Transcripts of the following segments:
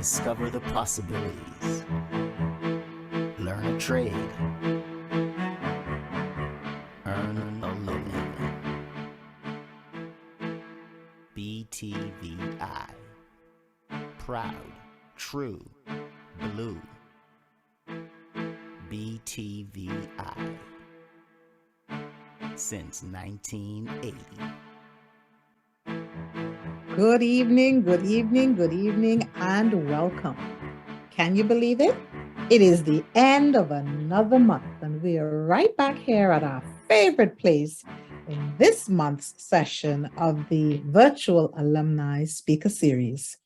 Discover the possibilities. Learn a trade. Earn a living. BTVI. Proud, true, blue. BTVI. Since 1980. Good evening, good evening, good evening, and welcome. Can you believe it? It is the end of another month, and we are right back here at our favorite place in this month's session of the Virtual Alumni Speaker Series.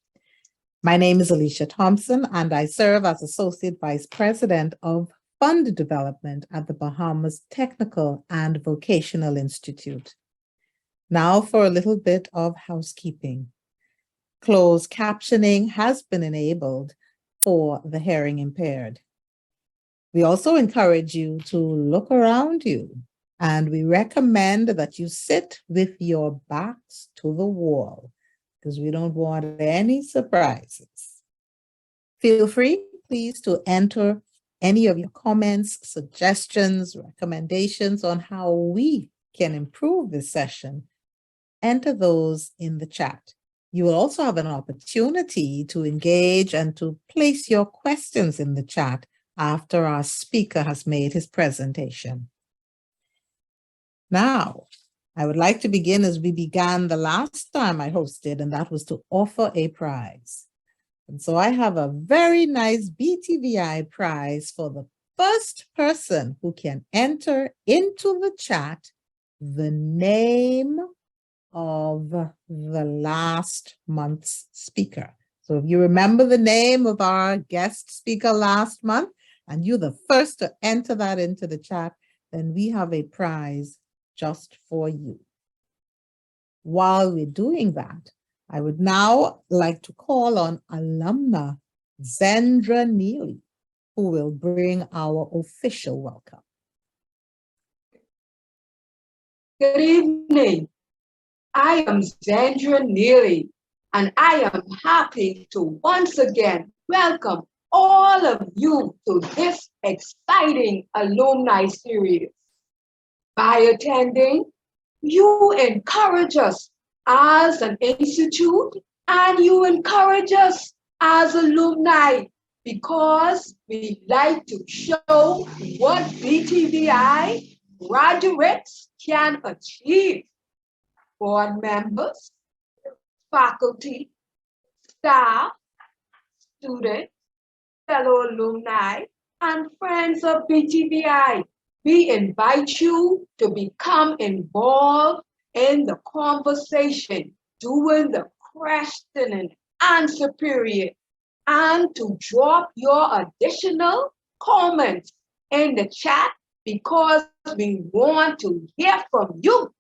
My name is Alicia Thompson, and I serve as Associate Vice President of Fund Development at the Bahamas Technical and Vocational Institute. Now for a little bit of housekeeping. Closed captioning has been enabled for the hearing impaired. We also encourage you to look around you, and we recommend that you sit with your backs to the wall because we don't want any surprises. Feel free, please, to enter any of your comments, suggestions, recommendations on how we can improve this session. Enter those in the chat. You will also have an opportunity to engage and to place your questions in the chat after our speaker has made his presentation. Now, I would like to begin as we began the last time I hosted, and that was to offer a prize. And so I have a very nice BTVI prize for the first person who can enter into the chat the name of the last month's speaker. So if you remember the name of our guest speaker last month, and you're the first to enter that into the chat, then we have a prize just for you. While we're doing that, I would now like to call on alumna Zendra Neely, who will bring our official welcome. Good evening. I am Zendra Neely, and I am happy to once again welcome all of you to this exciting alumni series. By attending, you encourage us as an institute, and you encourage us as alumni because we like to show what BTVI graduates can achieve. Board members, faculty, staff, students, fellow alumni, and friends of BTVI, we invite you to become involved in the conversation during the question and answer period, and to drop your additional comments in the chat because we want to hear from you.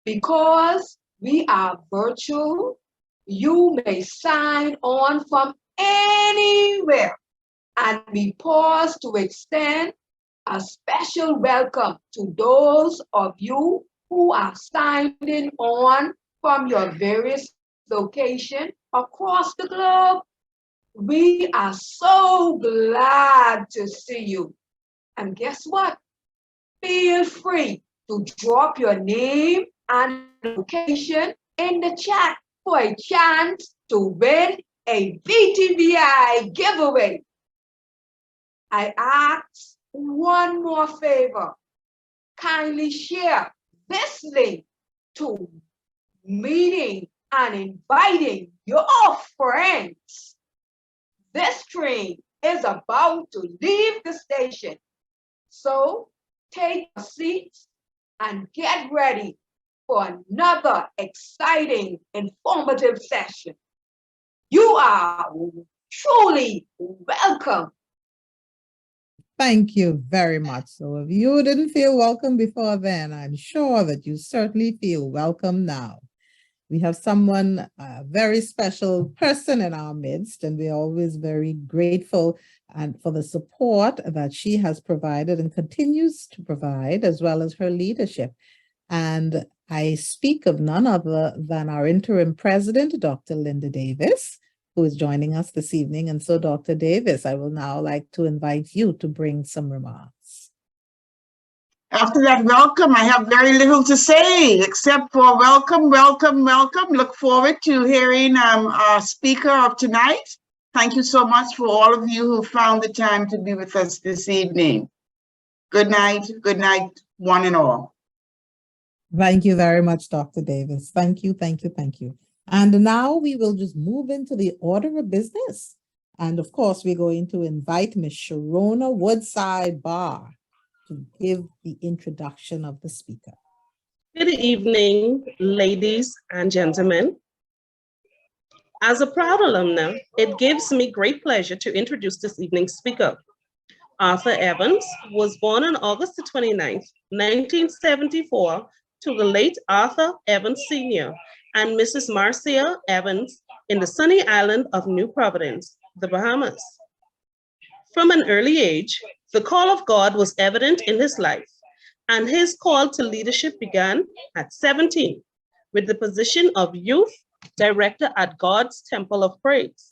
Because we are virtual, you may sign on from anywhere, and we pause to extend a special welcome to those of you who are signing on from your various locations across the globe. We are so glad to see you. And guess what? Feel free to drop your name and location in the chat for a chance to win a BTVI giveaway. I ask one more favor. Kindly share this link to meeting and inviting your friends. This train is about to leave the station. So take a seat and get ready for another exciting, informative session. You are truly welcome. Thank you very much. So if you didn't feel welcome before then, I'm sure that you certainly feel welcome now. We have someone, a very special person in our midst, and we're always very grateful and for the support that she has provided and continues to provide, as well as her leadership. And I speak of none other than our interim president, Dr. Linda Davis, who is joining us this evening. And so, Dr. Davis, I will now like to invite you to bring some remarks. After that welcome, I have very little to say except for welcome, welcome, welcome. Look forward to hearing our speaker of tonight. Thank you so much for all of you who found the time to be with us this evening. Good night, one and all. Thank you very much, Dr. Davis. Thank you, thank you, thank you. And now we will just move into the order of business. And of course, we're going to invite Ms. Sharona Woodside Barr to give the introduction of the speaker. Good evening, ladies and gentlemen. As a proud alumna, it gives me great pleasure to introduce this evening's speaker. Arthur Evans was born on August the 29th, 1974, to the late Arthur Evans Sr. and Mrs. Marcia Evans in the sunny island of New Providence, the Bahamas. From an early age, the call of God was evident in his life, and his call to leadership began at 17 with the position of youth director at God's Temple of Praise.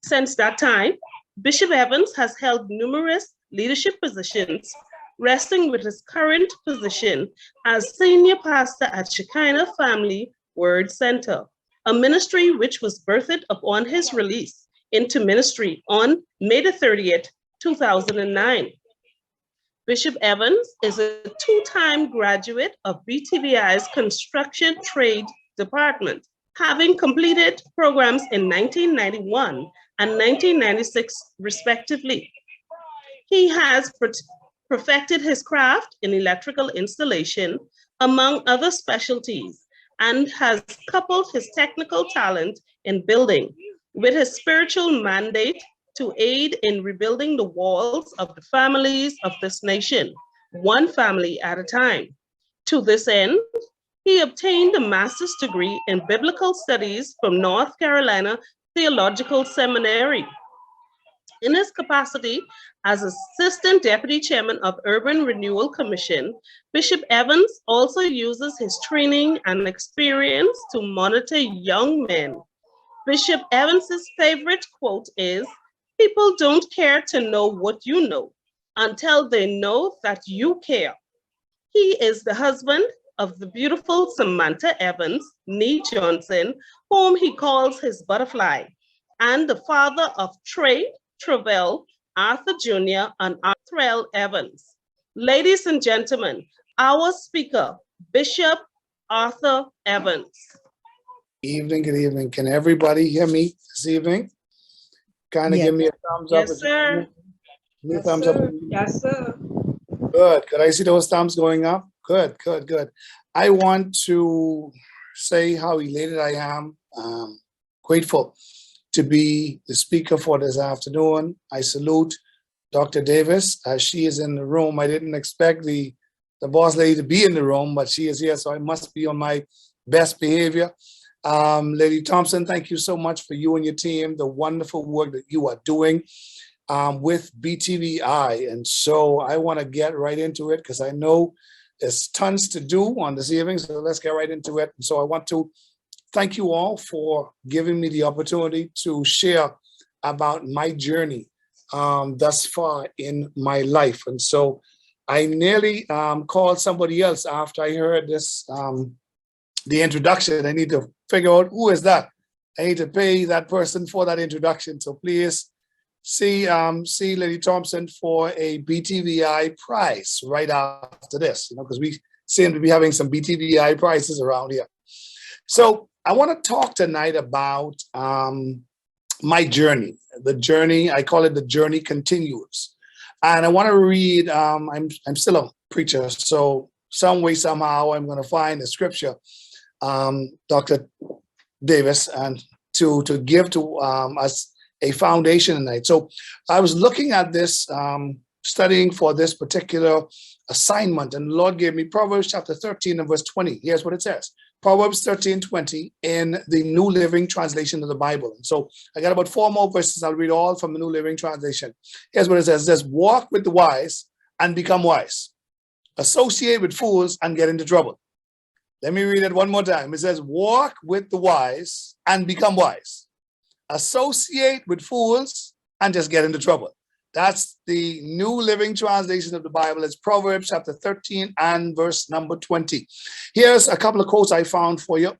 Since that time, Bishop Evans has held numerous leadership positions, resting with his current position as senior pastor at Shekinah Family Word Center, a ministry which was birthed upon his release into ministry on May the 30th, 2009. Bishop Evans is a two-time graduate of BTVI's Construction Trade Department, having completed programs in 1991 and 1996, respectively. He has perfected his craft in electrical installation, among other specialties, and has coupled his technical talent in building with his spiritual mandate to aid in rebuilding the walls of the families of this nation, one family at a time. To this end, he obtained a master's degree in biblical studies from North Carolina Theological Seminary. In his capacity as Assistant Deputy Chairman of Urban Renewal Commission, Bishop Evans also uses his training and experience to monitor young men. Bishop Evans's favorite quote is, "People don't care to know what you know until they know that you care." He is the husband of the beautiful Samantha Evans, Nee Johnson, whom he calls his butterfly, and the father of Trey, Travell, Arthur Jr., and Arthurell Evans. Ladies and gentlemen, our speaker, Bishop Arthur Evans. Evening, good evening. Can everybody hear me this evening? Kind of Yes. give me a thumbs up. Yes, sir. Give me a thumbs up. Yes, sir. Good. Could I see those thumbs going up? Good, good, good. I want to say how elated I am, grateful to be the speaker for this afternoon. I salute Dr. Davis as she is in the room. I didn't expect the boss lady to be in the room, but she is here, so I must be on my best behavior. Lady Thompson, thank you so much for you and your team, the wonderful work that you are doing with BTVI. And so I want to get right into it because I know there's tons to do on this evening, so let's get right into it. And so I want to thank you all for giving me the opportunity to share about my journey thus far in my life. And so I nearly called somebody else after I heard this, the introduction. I need to figure out who is that. I need to pay that person for that introduction. So please see Lady Thompson for a BTVI prize right after this, because we seem to be having some BTVI prizes around here. So I want to talk tonight about my journey. The journey, I call it the journey continues. And I want to read, I'm still a preacher, so some way, somehow, I'm going to find the scripture, Dr. Davis, and to give to us a foundation tonight. So I was looking at this, studying for this particular assignment, and the Lord gave me Proverbs Chapter 13 and verse 20. Here's what it says. Proverbs 13:20 in the New Living Translation of the Bible. And so I got about 4 more verses. I'll read all from the New Living Translation. Here's what it says. It says, walk with the wise and become wise. Associate with fools and get into trouble. Let me read it one more time. It says, walk with the wise and become wise. associate with fools, and just get into trouble. That's the New Living Translation of the Bible. It's Proverbs chapter 13 and verse number 20. Here's a couple of quotes I found for you.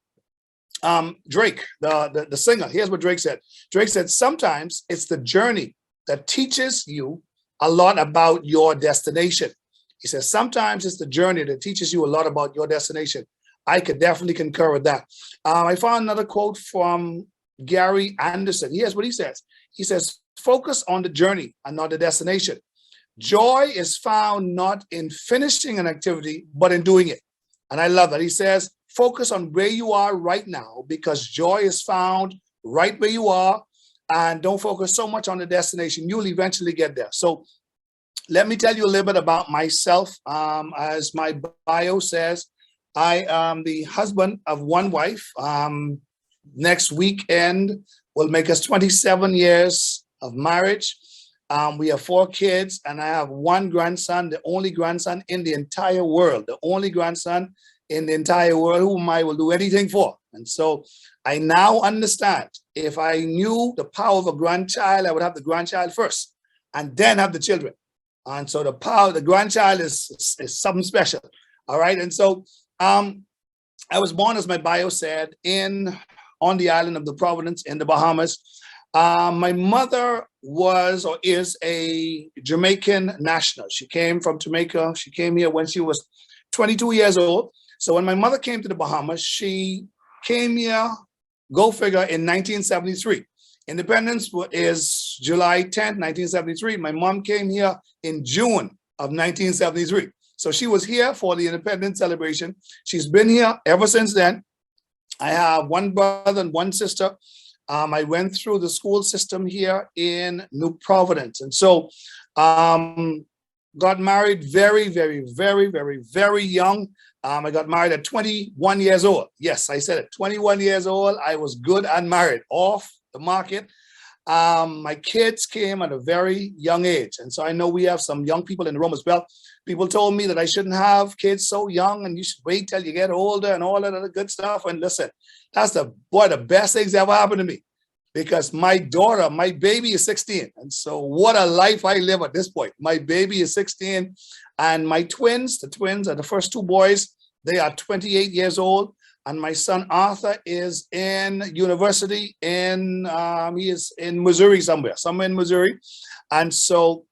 Drake, the singer, here's what Drake said. Drake said, sometimes it's the journey that teaches you a lot about your destination. He says, sometimes it's the journey that teaches you a lot about your destination. I could definitely concur with that. I found another quote from Gary Anderson. Here's what he says. He says, focus on the journey and not the destination. Joy is found not in finishing an activity, but in doing it. And I love that. He says, focus on where you are right now, because joy is found right where you are, and don't focus so much on the destination. You'll eventually get there. So let me tell you a little bit about myself. As my bio says, I am the husband of one wife. Next weekend will make us 27 years of marriage. We have 4 kids, and I have 1 grandson, the only grandson in the entire world, the only grandson in the entire world whom I will do anything for. And so I now understand, if I knew the power of a grandchild, I would have the grandchild first and then have the children. And so the power of the grandchild is something special. All right. And so I was born, as my bio said, on the island of the Providence in the Bahamas. My mother was or is a Jamaican national. She came from Jamaica. She came here when she was 22 years old. So when my mother came to the Bahamas, she came here, go figure, in 1973. Independence is July 10th, 1973. My mom came here in June of 1973. So she was here for the independence celebration. She's been here ever since then. I have 1 brother and 1 sister. I went through the school system here in New Providence. And so got married very, very, very, very, very young. I got married at 21 years old. Yes, I said it, 21 years old. I was good and married, off the market. My kids came at a very young age. And so I know we have some young people in the room as well. People told me that I shouldn't have kids so young and you should wait till you get older and all that other good stuff. And listen, that's the best things ever happened to me, because my daughter, my baby is 16. And so what a life I live at this point. My baby is 16, and my twins, the twins are the first 2 boys. They are 28 years old. And my son Arthur is in university he is in Missouri somewhere in Missouri. And so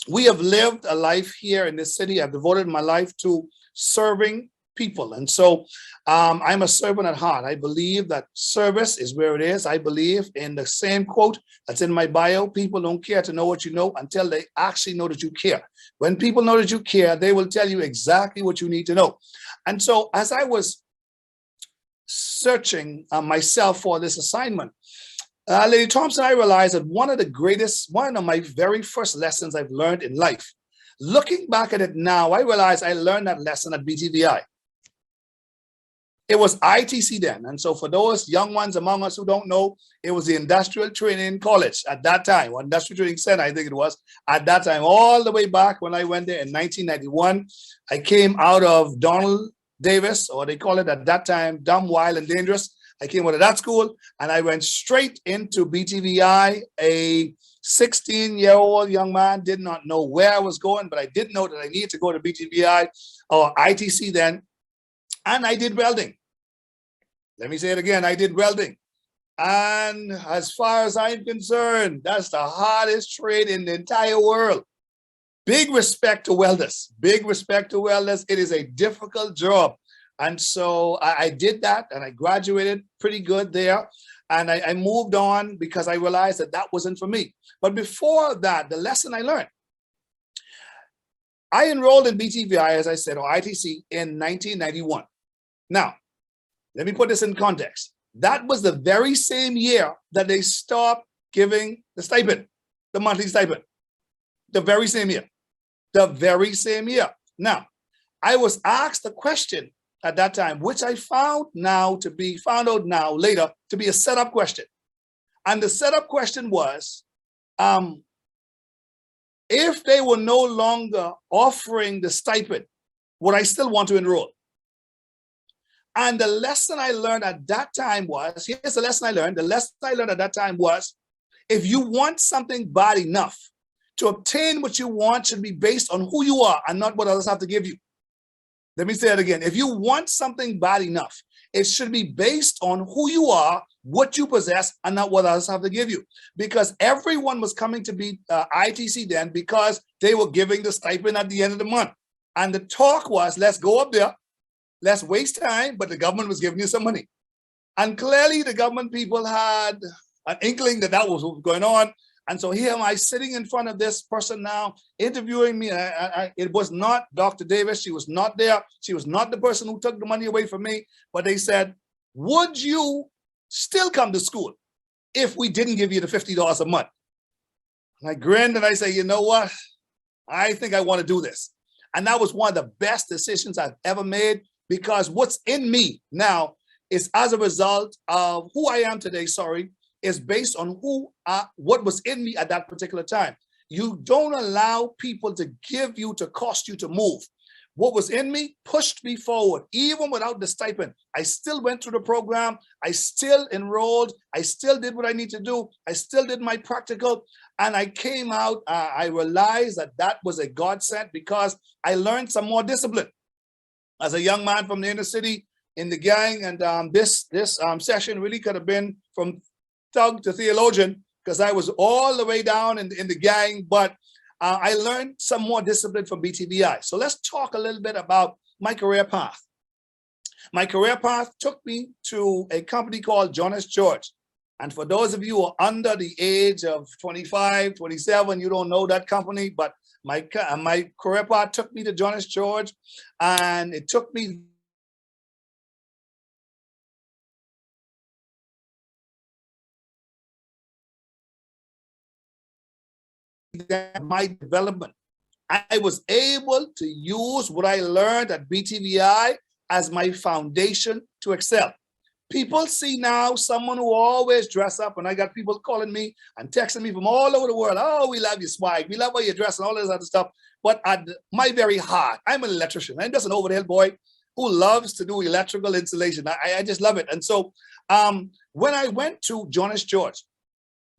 we have lived a life here in this city. I've devoted my life to serving people. And so I'm a servant at heart. I believe that service is where it is. I believe in the same quote that's in my bio: people don't care to know what you know until they actually know that you care. When people know that you care, they will tell you exactly what you need to know. And so as I was searching myself for this assignment, Lady Thompson, I realized that one of my very first lessons I've learned in life, looking back at it now, I realized I learned that lesson at BTVI. It was ITC then. And so for those young ones among us who don't know, it was the Industrial Training College at that time, or Industrial Training Center, I think it was, at that time, all the way back when I went there in 1991. I came out of Donald Davis, or they call it at that time, Dumb, Wild, and Dangerous. I came out of that school and I went straight into BTVI. A 16-year-old young man, did not know where I was going, but I did know that I needed to go to BTVI or ITC then. And I did welding. Let me say it again, I did welding. And as far as I'm concerned, that's the hardest trade in the entire world. Big respect to welders, big respect to welders. It is a difficult job. And so I did that and I graduated pretty good there. And I moved on because I realized that that wasn't for me. But before that, the lesson I learned, I enrolled in BTVI, as I said, or ITC in 1991. Now, let me put this in context. That was the very same year that they stopped giving the stipend, the monthly stipend. The very same year. The very same year. Now, I was asked a question at that time, which I found out now later to be a setup question. And the setup question was, if they were no longer offering the stipend, would I still want to enroll? And the lesson I learned at that time was, here's the lesson I learned. The lesson I learned at that time was, if you want something bad enough, to obtain what you want should be based on who you are and not what others have to give you. Let me say that again. If you want something bad enough, it should be based on who you are, what you possess, and not what others have to give you. Because everyone was coming to be ITC then because they were giving the stipend at the end of the month. And the talk was, let's go up there, let's waste time, but the government was giving you some money. And clearly the government people had an inkling that that was what was going on. And so here am I sitting in front of this person now, interviewing me. It was not Dr. Davis. She was not there. She was not the person who took the money away from me. But they said, would you still come to school if we didn't give you the $50 a month? And I grinned and I said, you know what? I think I want to do this. And that was one of the best decisions I've ever made, because what's in me now is as a result of who I am today, is based on what was in me at that particular time. You don't allow people to give you, to cost you to move. What was in me pushed me forward, even without the stipend. I still went through the program. I still enrolled. I still did what I need to do. I still did my practical. And I came out, I realized that that was a godsend, because I learned some more discipline. As a young man from the inner city in the gang, and this session really could have been from thug to theologian, because I was all the way down in the gang, but I learned some more discipline from BTVI. So let's talk a little bit about my career path. My career path took me to a company called Jonas George. And for those of you who are under the age of 25, 27, you don't know that company, but my career path took me to Jonas George, and it took me my development. I was able to use what I learned at BTVI as my foundation to excel. People see now someone who always dress up, and I got people calling me and texting me from all over the world. Oh, we love your swag. We love how you dress and all this other stuff. But at my very heart, I'm an electrician. I'm just an over-the-hill boy who loves to do electrical installation. I just love it. And so when I went to Jonas George,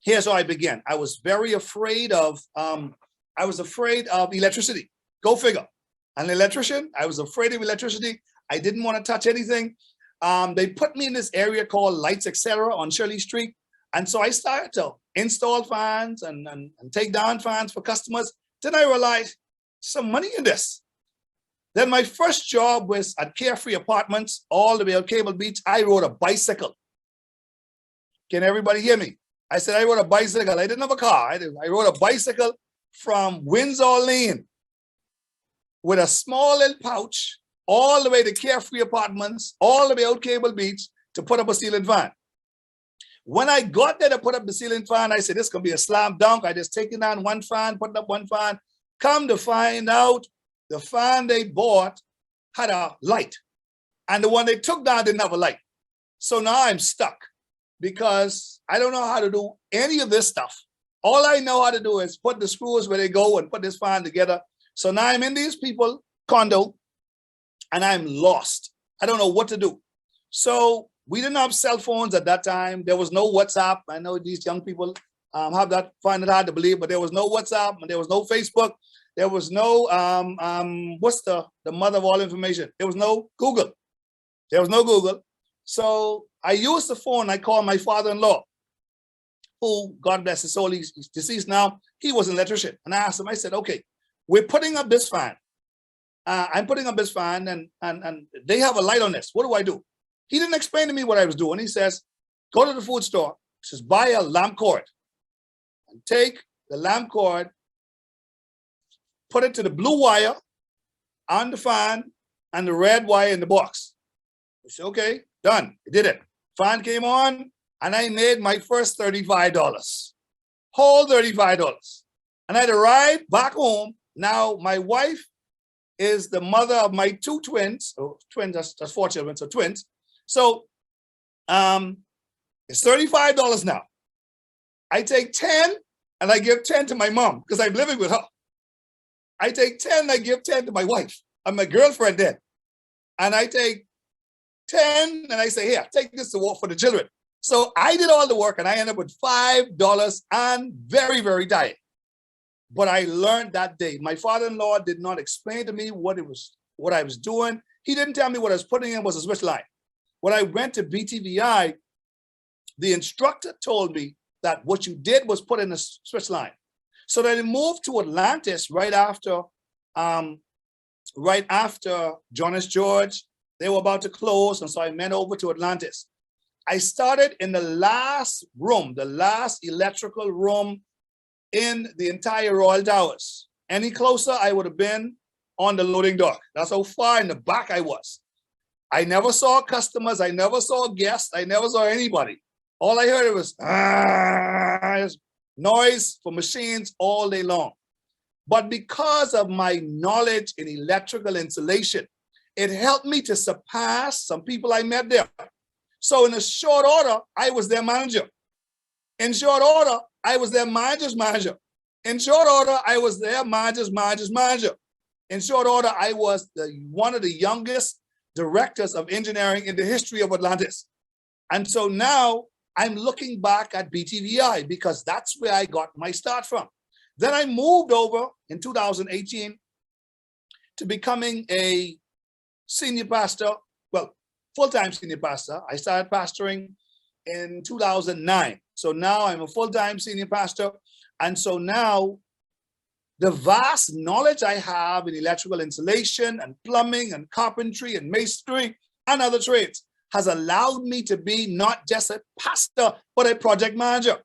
here's how I began. I was very afraid of, electricity. Go figure. An electrician, I was afraid of electricity. I didn't want to touch anything. They put me in this area called Lights, Etc. on Shirley Street. And so I started to install fans and take down fans for customers. Then I realized some money in this. Then my first job was at Carefree Apartments, all the way on Cable Beach. I rode a bicycle. Can everybody hear me? I said I rode a bicycle. I didn't have a car. I rode a bicycle from Windsor Lane with a small little pouch all the way to Carefree Apartments, all the way out Cable Beach to put up a ceiling fan. When I got there to put up the ceiling fan, I said, this can be a slam dunk. I just taken down one fan, putting up one fan. Come to find out, the fan they bought had a light, and the one they took down didn't have a light. So now I'm stuck, because I don't know how to do any of this stuff. All I know how to do is put the screws where they go and put this fan together. So now I'm in these people condo and I'm lost. I don't know what to do. So we didn't have cell phones at that time. There was no WhatsApp. I know these young people find it hard to believe, but there was no WhatsApp and there was no Facebook. There was no, what's the mother of all information? There was no Google. There was no Google. So I used the phone. I called my father-in-law, who, God bless his soul, he's deceased now. He was an electrician. And I asked him, I said, okay, we're putting up this fan. I'm putting up this fan and they have a light on this. What do I do? He didn't explain to me what I was doing. He says, go to the food store. He says, buy a lamp cord and take the lamp cord, put it to the blue wire on the fan and the red wire in the box. I said, okay, done. I did it. Fan came on and I made my first $35. Whole $35. And I had to ride back home. Now my wife is the mother of my two twins. Oh, twins, that's 4 children, so twins. So it's $35 now. I take 10 and I give 10 to my mom because I'm living with her. I take 10 and I give 10 to my wife and my girlfriend then. And I take 10, and I say, here, take this to work for the children. So I did all the work and I ended up with $5 and very, very tired. But I learned that day. My father-in-law did not explain to me what I was doing. He didn't tell me what I was putting in was a switch line. When I went to BTVI, the instructor told me that what you did was put in a switch line. So then I moved to Atlantis right after John S. George. They were about to close, and so I went over to Atlantis. I started in the last room, the last electrical room in the entire Royal Towers. Any closer, I would have been on the loading dock. That's how far in the back I was. I never saw customers. I never saw guests. I never saw anybody. All I heard was noise from machines all day long. But because of my knowledge in electrical installation, it helped me to surpass some people I met there. So in a short order, I was their manager. In short order, I was their manager's manager. In short order, I was their manager's manager. In short order, I was one of the youngest directors of engineering in the history of Atlantis. And so now I'm looking back at BTVI because that's where I got my start from. Then I moved over in 2018 to becoming a senior pastor, well, full-time senior pastor. I started pastoring in 2009. So now I'm a full-time senior pastor. And so now the vast knowledge I have in electrical installation and plumbing and carpentry and masonry and other trades has allowed me to be not just a pastor, but a project manager.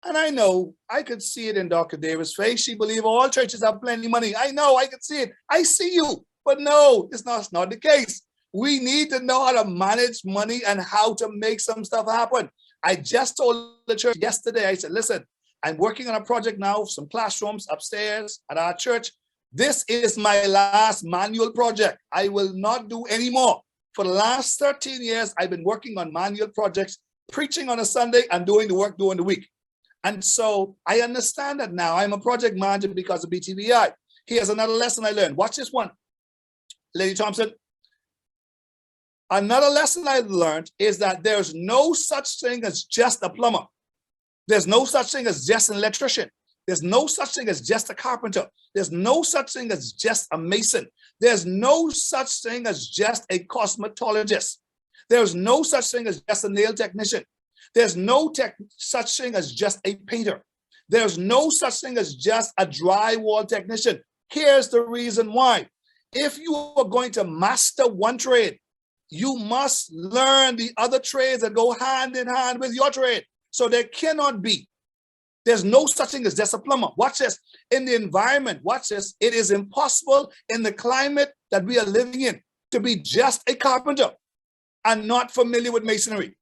And I know, I could see it in Dr. Davis' face. She believes all churches have plenty of money. I know, I could see it. I see you. But no, it's not the case. We need to know how to manage money and how to make some stuff happen. I just told the church yesterday, I said, listen, I'm working on a project now, some classrooms upstairs at our church. This is my last manual project. I will not do any more. For the last 13 years, I've been working on manual projects, preaching on a Sunday and doing the work during the week. And so I understand that now. I'm a project manager because of BTVI. Here's another lesson I learned. Watch this one, Lady Thompson. Another lesson I learned is that there's no such thing as just a plumber. There's no such thing as just an electrician. There's no such thing as just a carpenter. There's no such thing as just a mason. There's no such thing as just a cosmetologist. There's no such thing as just a nail technician. There's no such thing as just a painter. There's no such thing as just a drywall technician. Here's the reason why. If you are going to master one trade, you must learn the other trades that go hand in hand with your trade. So there cannot be. There's no such thing as just a plumber. Watch this. In the environment, watch this. It is impossible in the climate that we are living in to be just a carpenter and not familiar with masonry.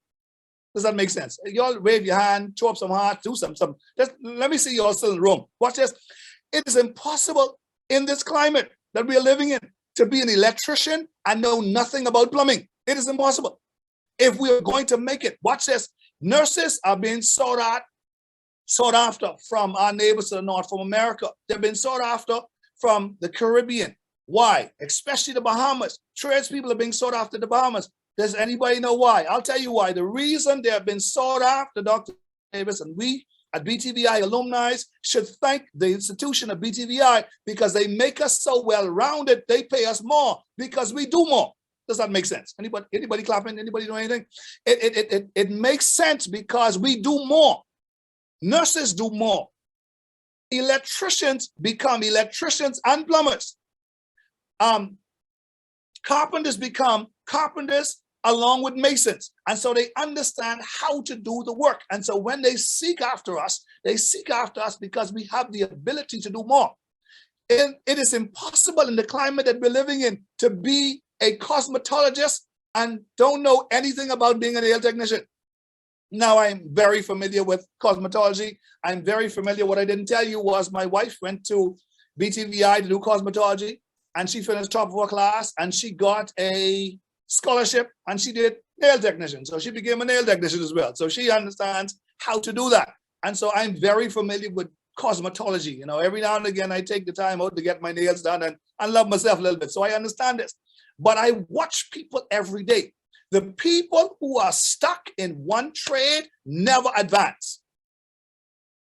Does that make sense? Y'all wave your hand, throw up some hearts, do some. Let me see y'all still in the room. Watch this. It is impossible in this climate that we are living in to be an electrician and know nothing about plumbing. It is impossible. If we are going to make it, watch this. Nurses are being sought after from our neighbors to the north, from America. They've been sought after from the Caribbean. Why? Especially the Bahamas. Tradespeople are being sought after the Bahamas. Does anybody know why? I'll tell you why. The reason they have been sought after, Dr. Davis, and we at BTVI Alumni should thank the institution of BTVI because they make us so well-rounded, they pay us more because we do more. Does that make sense? Anybody clapping? Anybody doing anything? It makes sense because we do more. Nurses do more. Electricians become electricians and plumbers. Carpenters become carpenters along with masons. And so they understand how to do the work. And so when they seek after us because we have the ability to do more. It is impossible in the climate that we're living in to be a cosmetologist and don't know anything about being a nail technician. Now, I'm very familiar with cosmetology. I'm very familiar. What I didn't tell you was my wife went to BTVI to do cosmetology, and she finished top of her class, and she got a scholarship, and she did nail technician. So she became a nail technician as well. So she understands how to do that. And so I'm very familiar with cosmetology. You know, every now and again, I take the time out to get my nails done and love myself a little bit. So I understand this. But I watch people every day. The people who are stuck in one trade never advance.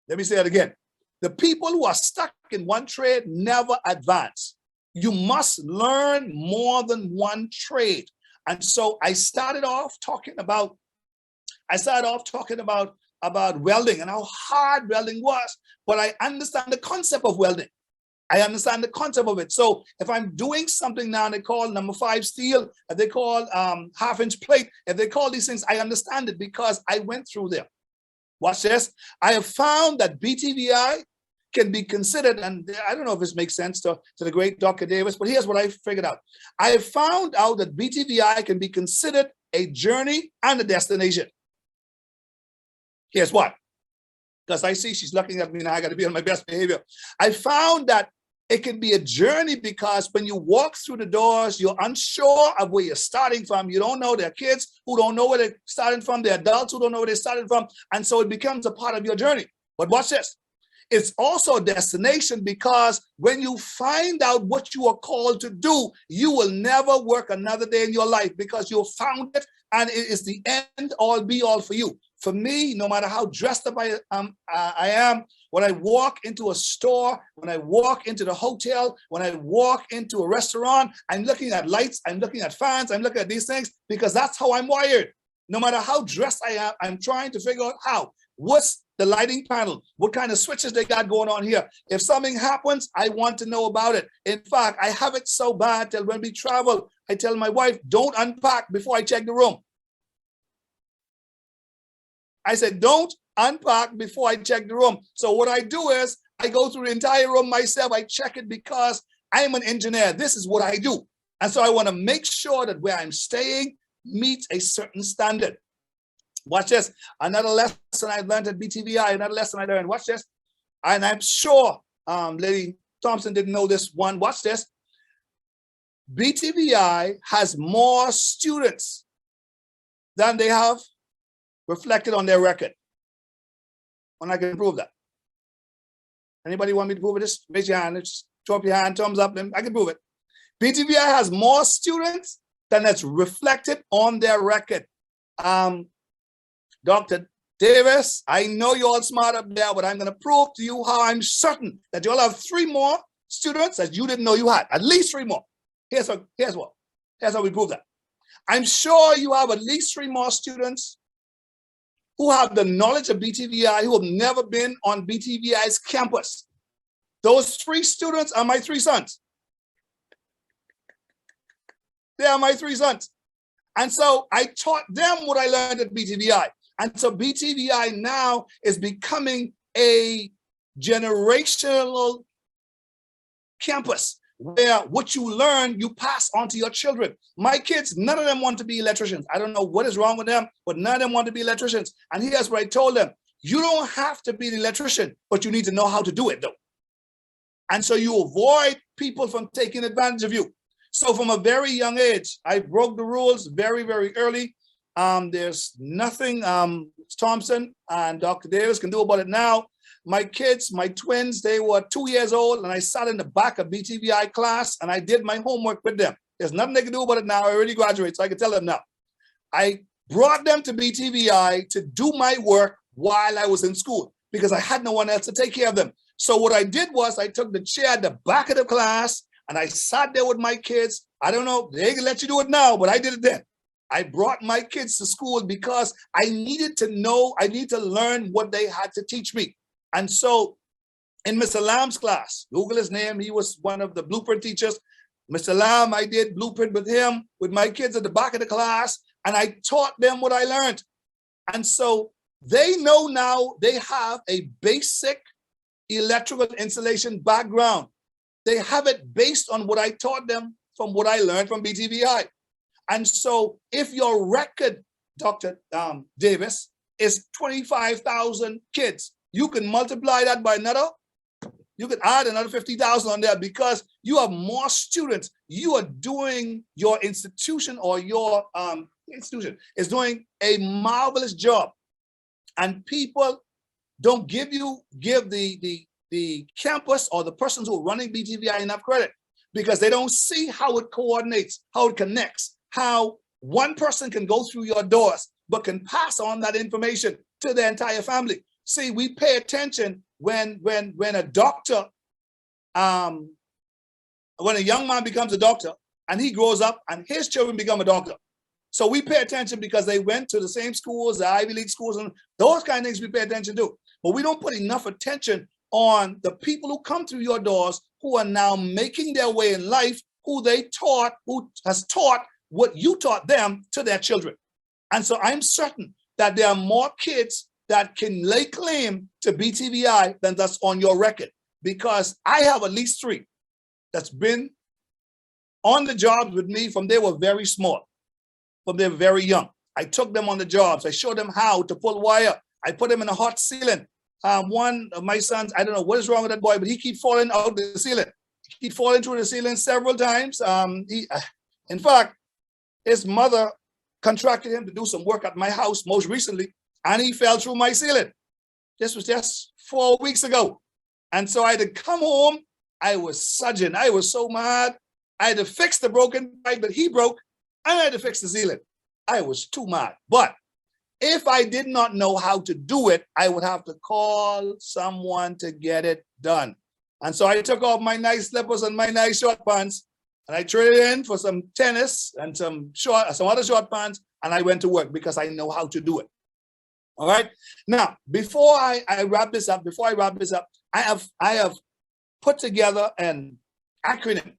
Let me say it again. The people who are stuck in one trade never advance. You must learn more than one trade. And so I started off talking about welding and how hard welding was, but I understand the concept of welding. I understand the concept of it. So if I'm doing something now, they call number 5 steel, if they call half-inch plate, if they call these things, I understand it because I went through them. Watch this. I have found that BTVI can be considered, and I don't know if this makes sense to the great Dr. Davis, but here's what I figured out. I have found out that BTVI can be considered a journey and a destination. Here's what. Because I see she's looking at me now, I got to be on my best behavior. I found that it can be a journey because when you walk through the doors, you're unsure of where you're starting from. You don't know. There are kids who don't know where they're starting from. There are adults who don't know where they're starting from. And so it becomes a part of your journey. But watch this. It's also a destination because when you find out what you are called to do, you will never work another day in your life because you've found it and it is the end all be all for you. For me, no matter how dressed up I am, when I walk into a store, when I walk into the hotel, when I walk into a restaurant, I'm looking at lights, I'm looking at fans, I'm looking at these things because that's how I'm wired. No matter how dressed I am, I'm trying to figure out how. What's the lighting panel? What kind of switches they got going on here? If something happens, I want to know about it. In fact, I have it so bad till when we travel, I tell my wife, don't unpack before I check the room. I said, don't unpack before I check the room. So what I do is I go through the entire room myself. I check it because I'm an engineer. This is what I do. And so I want to make sure that where I'm staying meets a certain standard. Watch this. Another lesson I learned at BTVI, another lesson I learned. Watch this. And I'm sure Lady Thompson didn't know this one. Watch this. BTVI has more students than they have reflected on their record. And I can prove that. Anybody want me to prove it? Just raise your hand. Just throw up your hand, thumbs up, and I can prove it. BTVI has more students than that's reflected on their record. Dr. Davis, I know you're all smart up there, but I'm going to prove to you how I'm certain that you'll have 3 more students that you didn't know you had. At least 3 more. Here's how we prove that. I'm sure you have at least 3 more students who have the knowledge of BTVI, who have never been on BTVI's campus. Those 3 students are my 3 sons. They are my 3 sons. And so I taught them what I learned at BTVI. And so BTVI now is becoming a generational campus where what you learn, you pass on to your children. My kids, none of them want to be electricians. I don't know what is wrong with them, but none of them want to be electricians. And here's what I told them. You don't have to be an electrician, but you need to know how to do it though. And so you avoid people from taking advantage of you. So from a very young age, I broke the rules very, very early. There's nothing Thompson and Dr. Davis can do about it now. My kids, my twins, they were 2 years old, and I sat in the back of BTVI class, and I did my homework with them. There's nothing they can do about it now. I already graduated, so I can tell them now. I brought them to BTVI to do my work while I was in school because I had no one else to take care of them. So what I did was I took the chair at the back of the class, and I sat there with my kids. I don't know, they can let you do it now, but I did it then. I brought my kids to school because I needed to know, I need to learn what they had to teach me. And so in Mr. Lamb's class, Google his name, he was one of the blueprint teachers. Mr. Lamb, I did blueprint with him, with my kids at the back of the class, and I taught them what I learned. And so they know now they have a basic electrical installation background. They have it based on what I taught them from what I learned from BTVI. And so if your record, Dr. Davis, is 25,000 kids, you can multiply that by another, you can add another 50,000 on there because you have more students. You are doing your institution or your institution is doing a marvelous job. And people don't give the campus or the persons who are running BTVI enough credit because they don't see how it coordinates, how it connects, how one person can go through your doors, but can pass on that information to the entire family. See, we pay attention when a doctor, when a young man becomes a doctor and he grows up and his children become a doctor. So we pay attention because they went to the same schools, the Ivy League schools, and those kind of things we pay attention to. But we don't put enough attention on the people who come through your doors, who are now making their way in life, who has taught what you taught them to their children. And so I'm certain that there are more kids that can lay claim to BTVI than that's on your record, because I have at least 3 that's been on the jobs with me from they were very small, from they were very young. I took them on the jobs. I showed them how to pull wire. I put them in a hot ceiling. One of my sons, I don't know what is wrong with that boy, but he keeps falling out the ceiling. He keeps falling through the ceiling several times. In fact, his mother contracted him to do some work at my house most recently, and he fell through my ceiling. This was just 4 weeks ago. And so I had to come home. I was sudsing. I was so mad. I had to fix the broken pipe that he broke, and I had to fix the ceiling. I was too mad. But if I did not know how to do it, I would have to call someone to get it done. And so I took off my nice slippers and my nice short pants, and I traded in for some tennis and some other short pants, and I went to work because I know how to do it. All right. Now, before I wrap this up, I have put together an acronym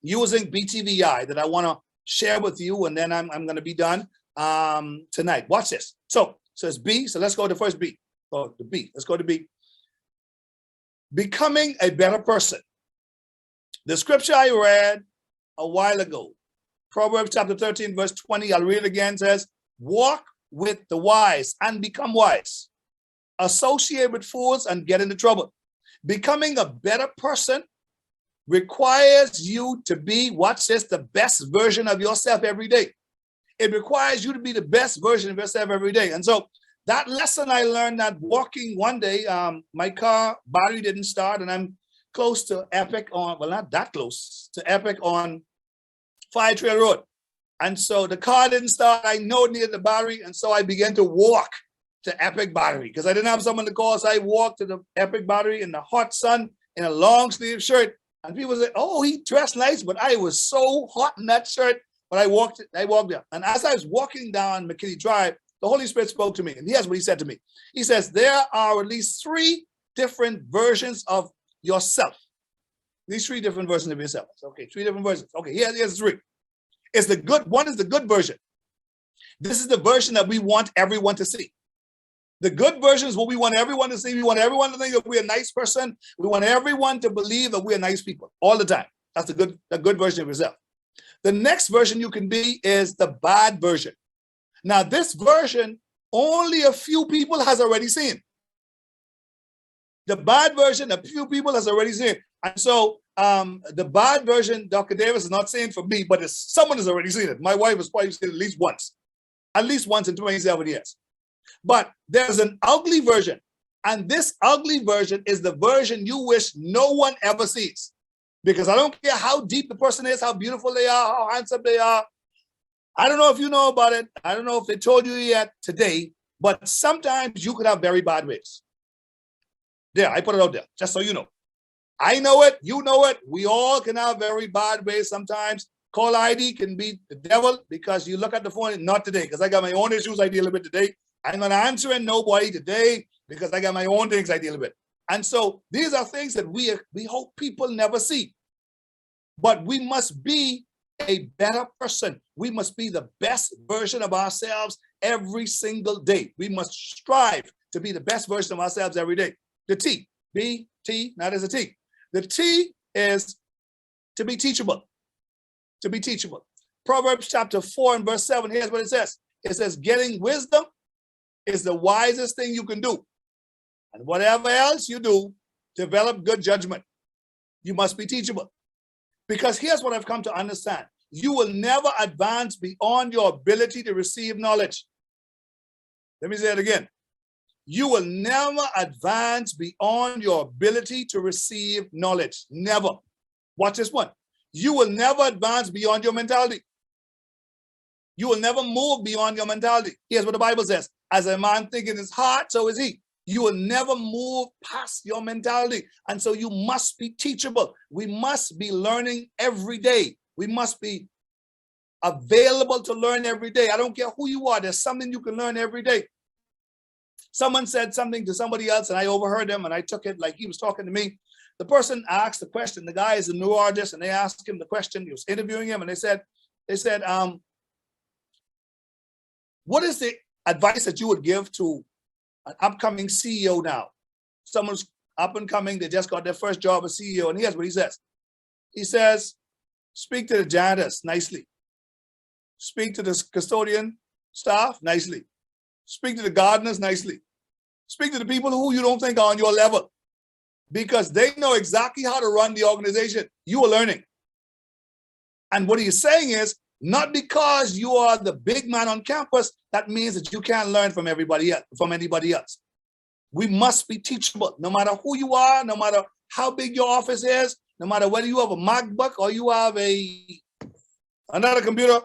using BTVI that I want to share with you, and then I'm going to be done tonight. Watch this. So it's B. So let's go to first B. Oh, the B. Let's go to B. Becoming a better person. The scripture I read a while ago, Proverbs Chapter 13, verse 20, I'll read it again, says, walk with the wise and become wise. Associate with fools and get into trouble. Becoming a better person requires you to be, watch this, the best version of yourself every day. It requires you to be the best version of yourself every day. And so that lesson I learned that walking one day, my car battery didn't start, and I'm close to Epic on, well, not that close, to Epic on Fire Trail Road. And so the car didn't start. I know it needed the battery. And so I began to walk to Epic Battery because I didn't have someone to call. So I walked to the Epic Battery in the hot sun in a long sleeve shirt. And people said, oh, he dressed nice, but I was so hot in that shirt. But I walked there. And as I was walking down McKinney Drive, the Holy Spirit spoke to me. And here's what he said to me. He says, there are at least 3 different versions of yourself. These 3 different versions of yourself. Okay, 3 different versions. Okay, here's 3. It's the good one is the good version. This is the version that we want everyone to see. The good version is what we want everyone to see. We want everyone to think that we're a nice person. We want everyone to believe that we're nice people all the time. That's the good version of yourself. The next version you can be is the bad version. Now, this version, only a few people has already seen. The bad version, a few people has already seen. And so the bad version, Dr. Davis is not saying for me, but someone has already seen it. My wife has probably seen it at least once in 27 years. But there's an ugly version. And this ugly version is the version you wish no one ever sees. Because I don't care how deep the person is, how beautiful they are, how handsome they are. I don't know if you know about it. I don't know if they told you yet today, but sometimes you could have very bad ways. There, I put it out there, just so you know. I know it, you know it. We all can have very bad ways sometimes. Call ID can be the devil because you look at the phone, not today, because I got my own issues I deal with today. I'm not answering nobody today because I got my own things I deal with. And so these are things that we hope people never see. But we must be a better person. We must be the best version of ourselves every single day. We must strive to be the best version of ourselves every day. The T, B, T, not as a T. The T is to be teachable. To be teachable. Proverbs chapter 4 and verse 7, here's what it says. It says, getting wisdom is the wisest thing you can do. And whatever else you do, develop good judgment. You must be teachable. Because here's what I've come to understand. You will never advance beyond your ability to receive knowledge. Let me say it again. You will never advance beyond your ability to receive knowledge. Never. Watch this one. You will never advance beyond your mentality. You will never move beyond your mentality. Here's what the Bible says. As a man thinking in his heart, so is he. You will never move past your mentality. And so you must be teachable. We must be learning every day. We must be available to learn every day. I don't care who you are. There's something you can learn every day. Someone said something to somebody else and I overheard them and I took it like he was talking to me. The person asked the question. The guy is a neurologist and they asked him the question. He was interviewing him and they said, what is the advice that you would give to an upcoming CEO now? Someone's up and coming, they just got their first job as CEO, and here's what he says. He says, speak to the janitors nicely. Speak to the custodian staff nicely. Speak to the gardeners nicely. Speak to the people who you don't think are on your level, because they know exactly how to run the organization. You are learning. And what he's saying is, not because you are the big man on campus, that means that you can't learn from everybody else, from anybody else. We must be teachable, no matter who you are, no matter how big your office is, no matter whether you have a MacBook or you have another computer.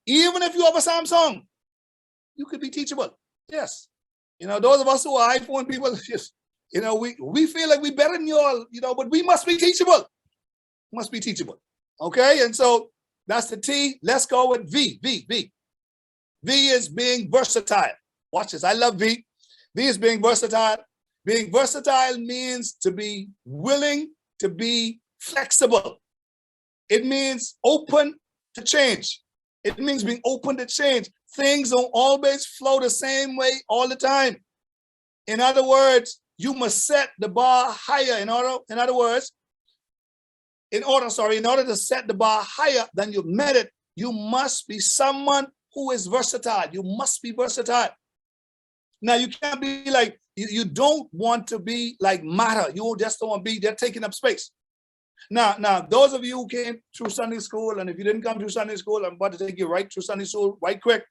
Even if you have a Samsung, you could be teachable. Yes. You know, those of us who are iPhone people, just, you know, we feel like we're better than you all, you know, but we must be teachable. Must be teachable. Okay. And so that's the T. Let's go with V. V is being versatile. Watch this. I love V. V is being versatile. Being versatile means to be willing to be flexible. It means open to change. It means being open to change. Things don't always flow the same way all the time. In other words, you must set the bar higher. In order to set the bar higher than you've met it, you must be someone who is versatile. You must be versatile. Now, you can't be like, you don't want to be like matter. You just don't want to be there taking up space. Now, those of you who came through Sunday school, and if you didn't come through Sunday school, I'm about to take you right through Sunday school right quick.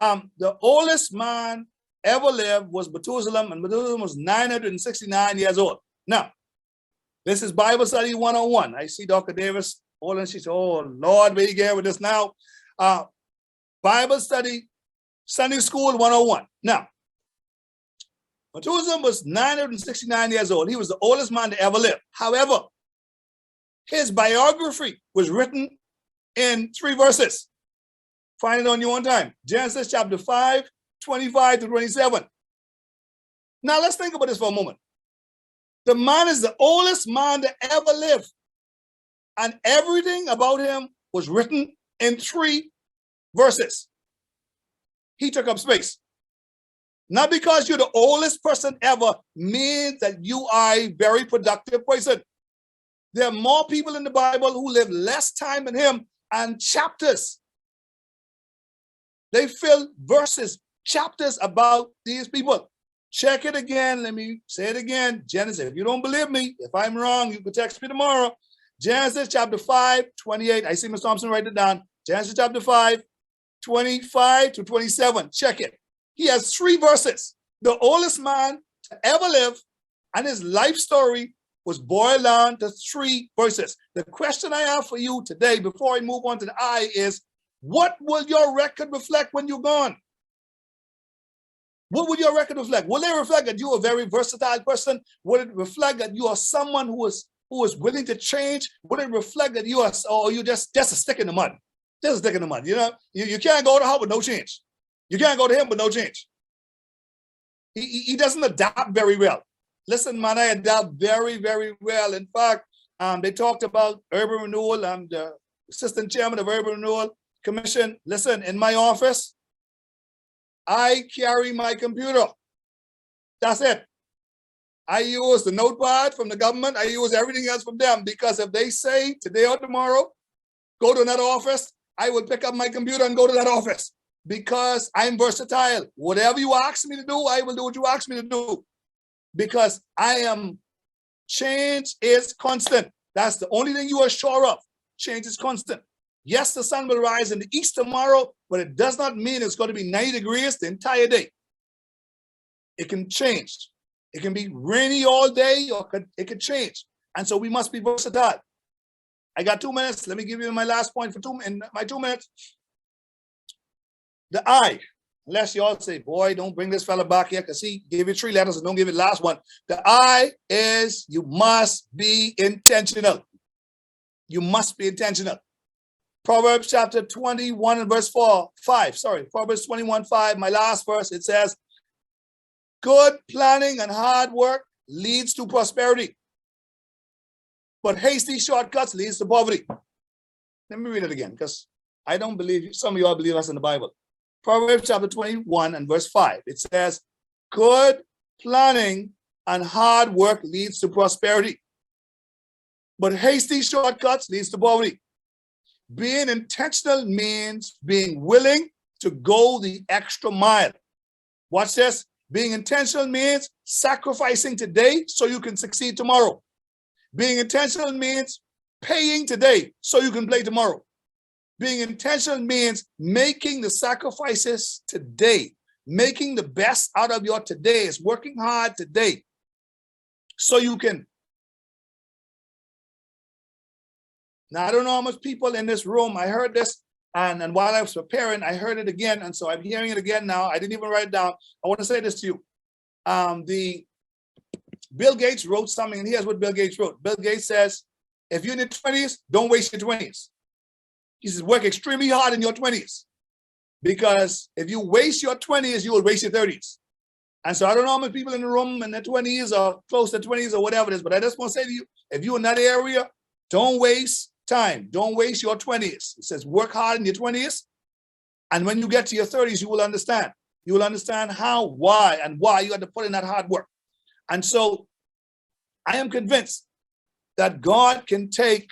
The oldest man ever lived was Methuselah, and Methuselah was 969 years old. Now, this is Bible study 101. I see Dr. Davis, and she said, oh, Lord, where you get with this now? Bible study, Sunday school 101. Now, Methuselah was 969 years old. He was the oldest man to ever live. However, his biography was written in 3 verses. Find it on your own time. Genesis chapter 5, 25 to 27. Now, let's think about this for a moment. The man is the oldest man to ever live. And everything about him was written in 3 verses. He took up space. Not because you're the oldest person ever means that you are a very productive person. There are more people in the Bible who live less time than him, and chapters. They fill verses, chapters about these people. Check it again. Let me say it again. Genesis, if you don't believe me, if I'm wrong, you can text me tomorrow. Genesis chapter 5, 28. I see Ms. Thompson write it down. Genesis chapter 5, 25 to 27. Check it. He has 3 verses. The oldest man to ever live, and his life story was boiled down to 3 verses. The question I have for you today, before I move on to the I, is what will your record reflect when you're gone? What would your record reflect? Will it reflect that you're a very versatile person? Will it reflect that you are someone who is willing to change? Will it reflect that you are, or you just a stick in the mud? Just a stick in the mud. You know, you can't go to her with no change. You can't go to him with no change. He doesn't adapt very well. Listen, man, I adapt very, very well. In fact, they talked about urban renewal. I'm the assistant chairman of Urban Renewal Commission. Listen, in my office, I carry my computer. That's it. I use the notepad from the government. I use everything else from them, because if they say today or tomorrow, go to another office, I will pick up my computer and go to that office, because I'm versatile. Whatever you ask me to do, I will do what you ask me to do, because change is constant. That's the only thing you are sure of. Change is constant. Yes, the sun will rise in the east tomorrow, but it does not mean it's going to be 90 degrees the entire day. It can change. It can be rainy all day, or it could change. And so we must be versatile. I got 2 minutes. Let me give you my last point in my 2 minutes. The I, unless you all say, boy, don't bring this fella back here because he gave you 3 letters and don't give it the last one. The I is you must be intentional. You must be intentional. Proverbs chapter 21 and verse 5. Proverbs 21:5, my last verse, it says, good planning and hard work leads to prosperity, but hasty shortcuts leads to poverty. Let me read it again, because I don't believe some of you all believe us in the Bible. Proverbs chapter 21 and verse 5, it says, good planning and hard work leads to prosperity, but hasty shortcuts leads to poverty. Being intentional means being willing to go the extra mile. Watch this. Being intentional means sacrificing today so you can succeed tomorrow. Being intentional means paying today so you can play tomorrow. Being intentional means making the sacrifices today, making the best out of your today. It's working hard today so you can. Now, I don't know how much people in this room, I heard this, and while I was preparing, I heard it again, and so I'm hearing it again now. I didn't even write it down. I want to say this to you. Bill Gates wrote something, and here's what Bill Gates wrote. Bill Gates says, if you're in your 20s, don't waste your 20s. He says, work extremely hard in your 20s, because if you waste your 20s, you will waste your 30s. And so I don't know how many people in the room in their 20s or close to 20s or whatever it is, but I just want to say to you, if you're in that area, don't waste time. Don't waste your 20s. It says work hard in your 20s. And when you get to your 30s, you will understand. You will understand how, why you had to put in that hard work. And so I am convinced that God can take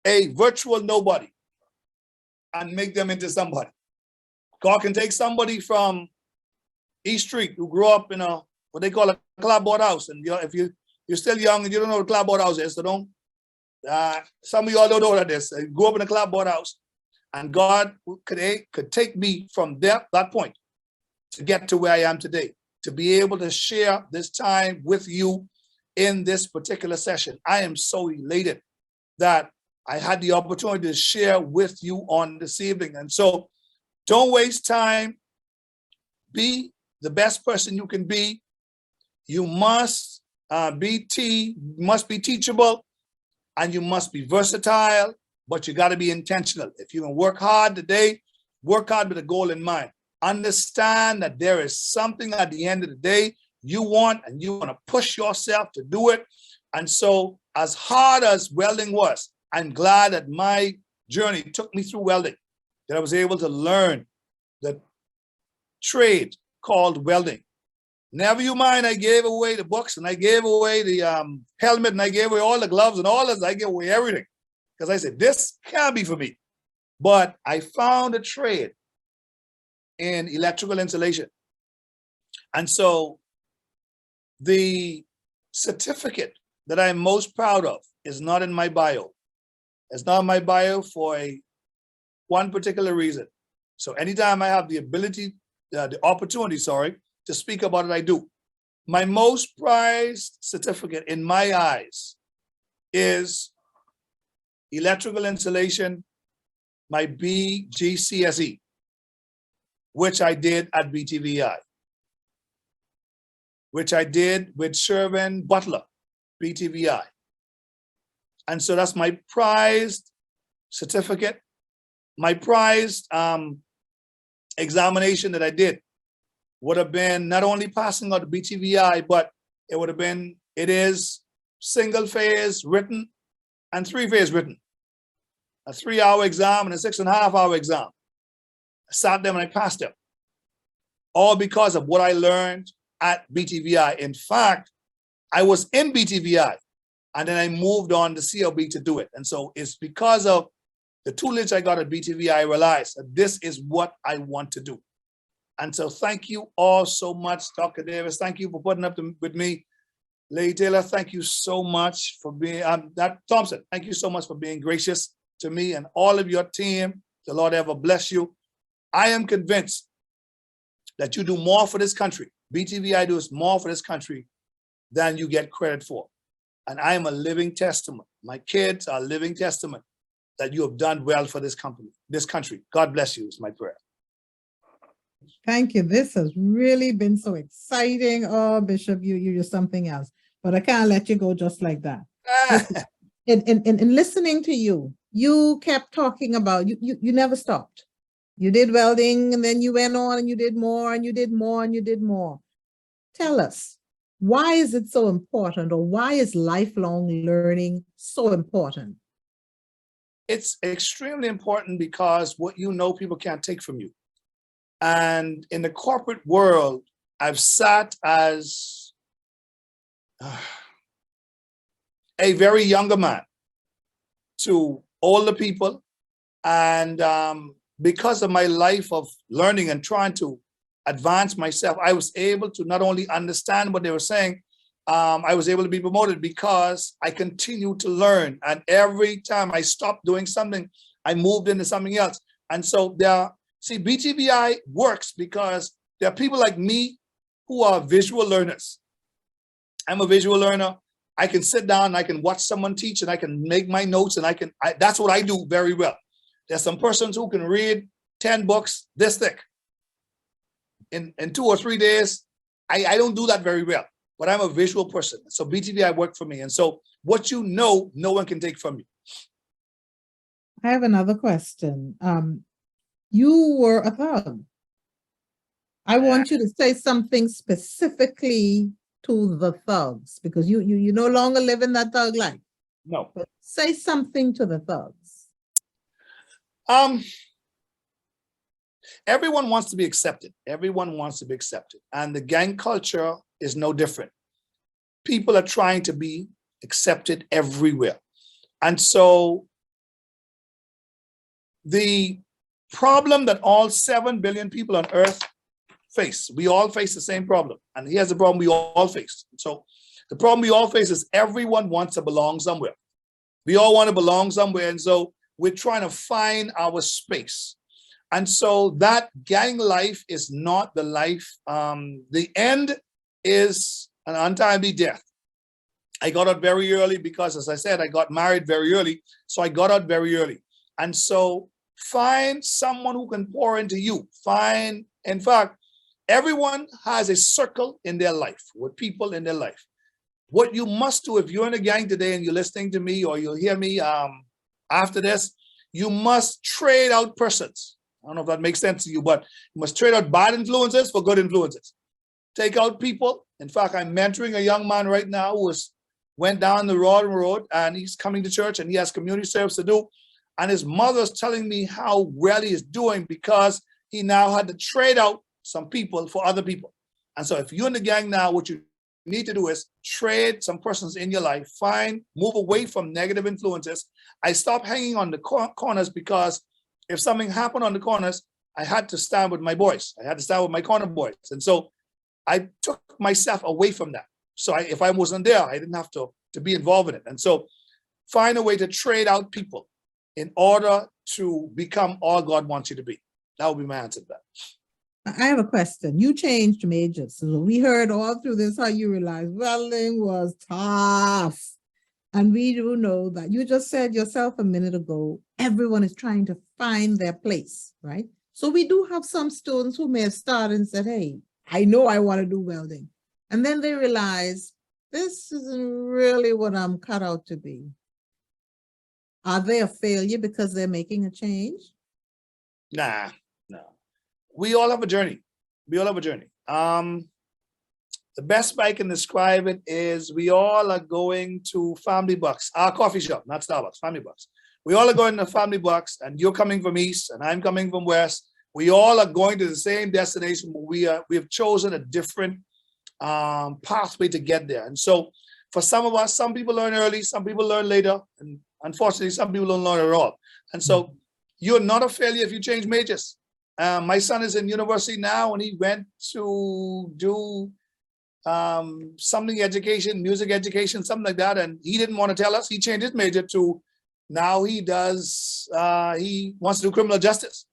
a virtual nobody and make them into somebody. God can take somebody from East Street who grew up in a, what they call a clapboard house. And if you're still young and you don't know what a clapboard house is, so don't. Some of y'all don't know what that is. I grew up in a clapboard house, and God could take me from that point to get to where I am today, to be able to share this time with you in this particular session. I am so elated that I had the opportunity to share with you on this evening. And so don't waste time. Be the best person you can be. You must be teachable. And you must be versatile, but you got to be intentional. If you can work hard today, work hard with a goal in mind. Understand that there is something at the end of the day you want, and you want to push yourself to do it. And so as hard as welding was, I'm glad that my journey took me through welding, that I was able to learn the trade called welding. Never you mind, I gave away the books, and I gave away the helmet, and I gave away all the gloves and all this. I gave away everything because I said, this can't be for me. But I found a trade in electrical installation. And so the certificate that I'm most proud of is not in my bio. It's not in my bio for one particular reason. So anytime I have the opportunity, to speak about it, I do. My most prized certificate in my eyes is electrical installation, my BGCSE, which I did at BTVI, which I did with Sherwin Butler, BTVI. And so that's my prized certificate, my prized examination that I did. Would have been not only passing out the BTVI, but it is single phase written and 3-phase written. A 3-hour exam and a 6.5-hour exam. I sat them and I passed them. All because of what I learned at BTVI. In fact, I was in BTVI and then I moved on to CLB to do it. And so it's because of the tutelage I got at BTVI, I realized that this is what I want to do. And so thank you all so much, Dr. Davis. Thank you for putting up with me. Lady Taylor, thank you so much for being, Thompson, thank you so much for being gracious to me and all of your team. The Lord ever bless you. I am convinced that you do more for this country. BTVI does more for this country than you get credit for. And I am a living testament. My kids are a living testament that you have done well for this country. God bless you is my prayer. Thank you. This has really been so exciting. Oh, Bishop, you're something else. But I can't let you go just like that. Listen, in listening to you, you kept talking about you never stopped. You did welding, and then you went on and you did more and you did more and you did more. Tell us, why is it so important, or why is lifelong learning so important? It's extremely important because what you know, people can't take from you. And in the corporate world, I've sat as a very younger man to older people. And because of my life of learning and trying to advance myself, I was able to not only understand what they were saying, I was able to be promoted because I continued to learn. And every time I stopped doing something, I moved into something else. And so BTVI works because there are people like me who are visual learners. I'm a visual learner. I can sit down, I can watch someone teach, and I can make my notes, and that's what I do very well. There's some persons who can read 10 books this thick in 2 or 3 days. I don't do that very well, but I'm a visual person. So BTVI worked for me. And so what you know, no one can take from you. I have another question. You were a thug. I want you to say something specifically to the thugs, because you no longer live in that thug life. No. But say something to the thugs. Everyone wants to be accepted. Everyone wants to be accepted. And the gang culture is no different. People are trying to be accepted everywhere. And so the problem that all 7 billion people on earth face, we all face the same problem. And here's the problem we all face. So the problem we all face is everyone wants to belong somewhere. We all want to belong somewhere. And so we're trying to find our space. And so that gang life is not the life. The end is an untimely death. I got out very early because, as I said, I got married very early. So I got out very early. And so find someone who can pour into you. In fact, everyone has a circle in their life, with people in their life. What you must do, if you're in a gang today and you're listening to me, or you'll hear me after this, you must trade out persons. I don't know if that makes sense to you, but you must trade out bad influences for good influences. Take out people. In fact, I'm mentoring a young man right now who went down the wrong road, and he's coming to church and he has community service to do. And his mother's telling me how well he is doing because he now had to trade out some people for other people. And so if you're in the gang now, what you need to do is trade some persons in your life, move away from negative influences. I stopped hanging on the corners because if something happened on the corners, I had to stand with my boys. I had to stand with my corner boys. And so I took myself away from that. So if I wasn't there, I didn't have to be involved in it. And so find a way to trade out people in order to become all God wants you to be. That would be my answer to that. I have a question. You changed majors. So we heard all through this how you realized welding was tough. And we do know that you just said yourself a minute ago, everyone is trying to find their place, right? So we do have some students who may have started and said, hey, I know I want to do welding. And then they realize this isn't really what I'm cut out to be. Are they a failure because they're making a change? Nah, no. We all have a journey. We all have a journey. The best way I can describe it is we all are going to Family Bucks, our coffee shop, not Starbucks, Family Bucks. We all are going to Family Bucks, and you're coming from East and I'm coming from West. We all are going to the same destination, but we have chosen a different pathway to get there. And so for some of us, some people learn early, some people learn later, and unfortunately, some people don't learn at all. And so you're not a failure if you change majors. My son is in university now, and he went to do something education, music education, something like that. And he didn't want to tell us. He changed his major to now he wants to do criminal justice.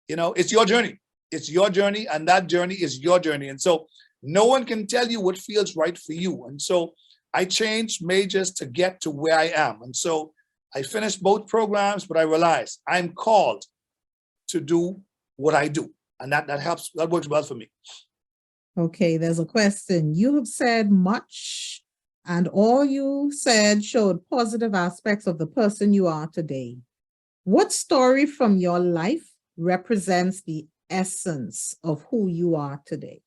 You know, it's your journey. It's your journey, and that journey is your journey. And so no one can tell you what feels right for you. And so I changed majors to get to where I am. And so I finished both programs, but I realized I'm called to do what I do. And that helps, that works well for me. Okay, there's a question. You have said much, and all you said showed positive aspects of the person you are today. What story from your life represents the essence of who you are today?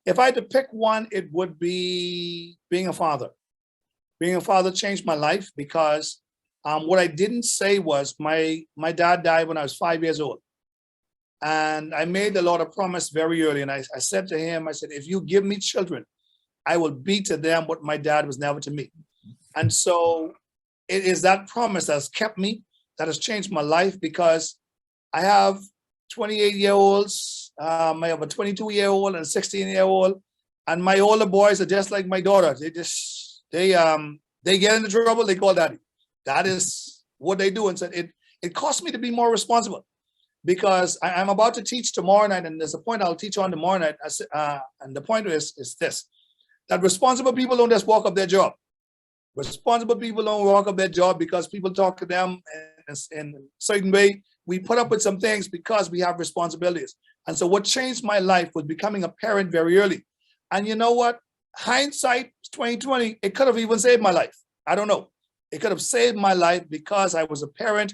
If I had to pick one, it would be being a father. Being a father changed my life because what I didn't say was my dad died when I was 5 years old. And I made the Lord a promise very early. And I said to him, I said, if you give me children, I will be to them what my dad was never to me. And so it is that promise that has kept me, that has changed my life, because I have 28-year-olds, I have a 22-year-old and a 16-year-old, and my older boys are just like my daughter. They get into trouble, they call daddy. That is what they do. And so it cost me to be more responsible, because I'm about to teach tomorrow night, and there's a point I'll teach on tomorrow night. And the point is this, that responsible people don't just walk up their job. Responsible people don't walk up their job because people talk to them in a certain way. We put up with some things because we have responsibilities. And so what changed my life was becoming a parent very early. And you know what? Hindsight 2020, it could have even saved my life. I don't know. It could have saved my life because I was a parent.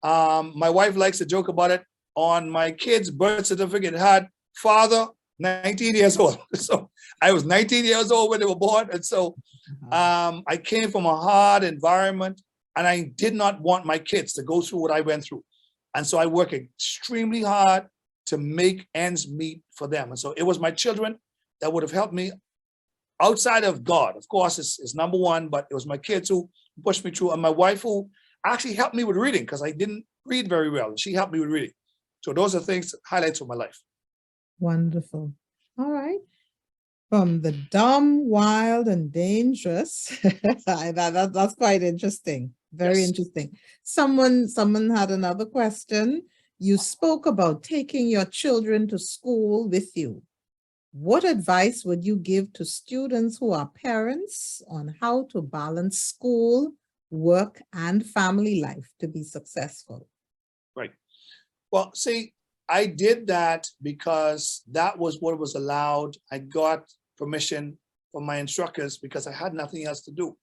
My wife likes to joke about it. On my kid's birth certificate, it had father, 19 years old. So I was 19 years old when they were born. And so I came from a hard environment, and I did not want my kids to go through what I went through. And so I worked extremely hard to make ends meet for them. And so it was my children that would have helped me outside of God. Of course, is number one, but it was my kids who pushed me through, and my wife who actually helped me with reading, because I didn't read very well. She helped me with reading. So those are things, highlights of my life. Wonderful. All right. From the dumb, wild, and dangerous. That's quite interesting. Very interesting. Someone had another question. You spoke about taking your children to school with you. What advice would you give to students who are parents on how to balance school, work, and family life to be successful? Right. Well, see, I did that because that was what was allowed. I got permission from my instructors because I had nothing else to do.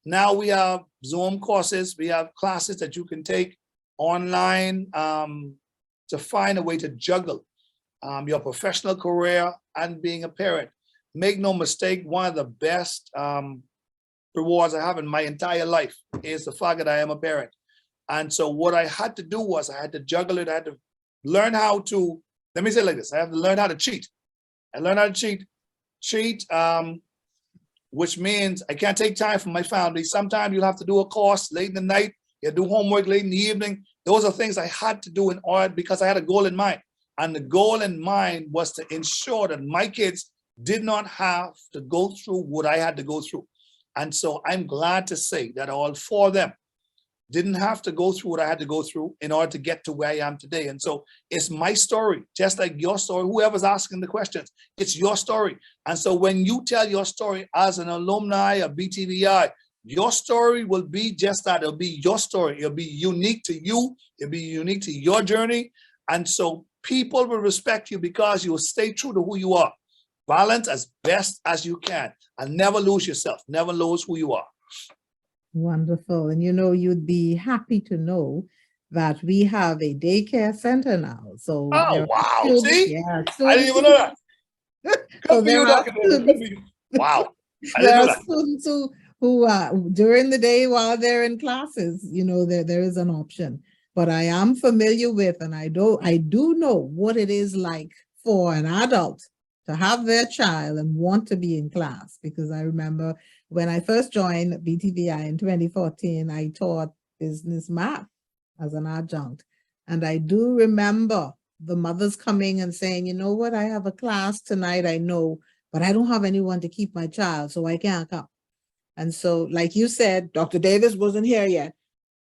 Now we have Zoom courses, we have classes that you can take online to find a way to juggle your professional career and being a parent. Make no mistake, one of the best rewards I have in my entire life is the fact that I am a parent. And so what I had to do was I had to juggle it. I had to learn how to, let me say it like this, I have to learn how to cheat. I learned how to cheat, which means I can't take time from my family. Sometimes you'll have to do a course late in the night, you do homework late in the evening. Those are things I had to do in order, because I had a goal in mind. And the goal in mind was to ensure that my kids did not have to go through what I had to go through. And so I'm glad to say that all four of them didn't have to go through what I had to go through in order to get to where I am today. And so it's my story, just like your story. Whoever's asking the questions, it's your story. And so when you tell your story as an alumni of BTVI, your story will be just that. It'll be your story. It'll be unique to you. It'll be unique to your journey. And so people will respect you because you will stay true to who you are. Balance as best as you can and never lose yourself. Never lose who you are. Wonderful. And you'd be happy to know that we have a daycare center now. So oh, wow. Students, see? yeah, I didn't even know that. Good so for you, Dr. David. Good for you. Wow. There are students who during the day while they're in classes, there is an option. But I am familiar with, and I do know what it is like for an adult to have their child and want to be in class, because I remember when I first joined BTVI in 2014, I taught business math as an adjunct. And I do remember the mothers coming and saying, you know what, I have a class tonight, I know, but I don't have anyone to keep my child, so I can't come. And so, like you said, Dr. Davis wasn't here yet.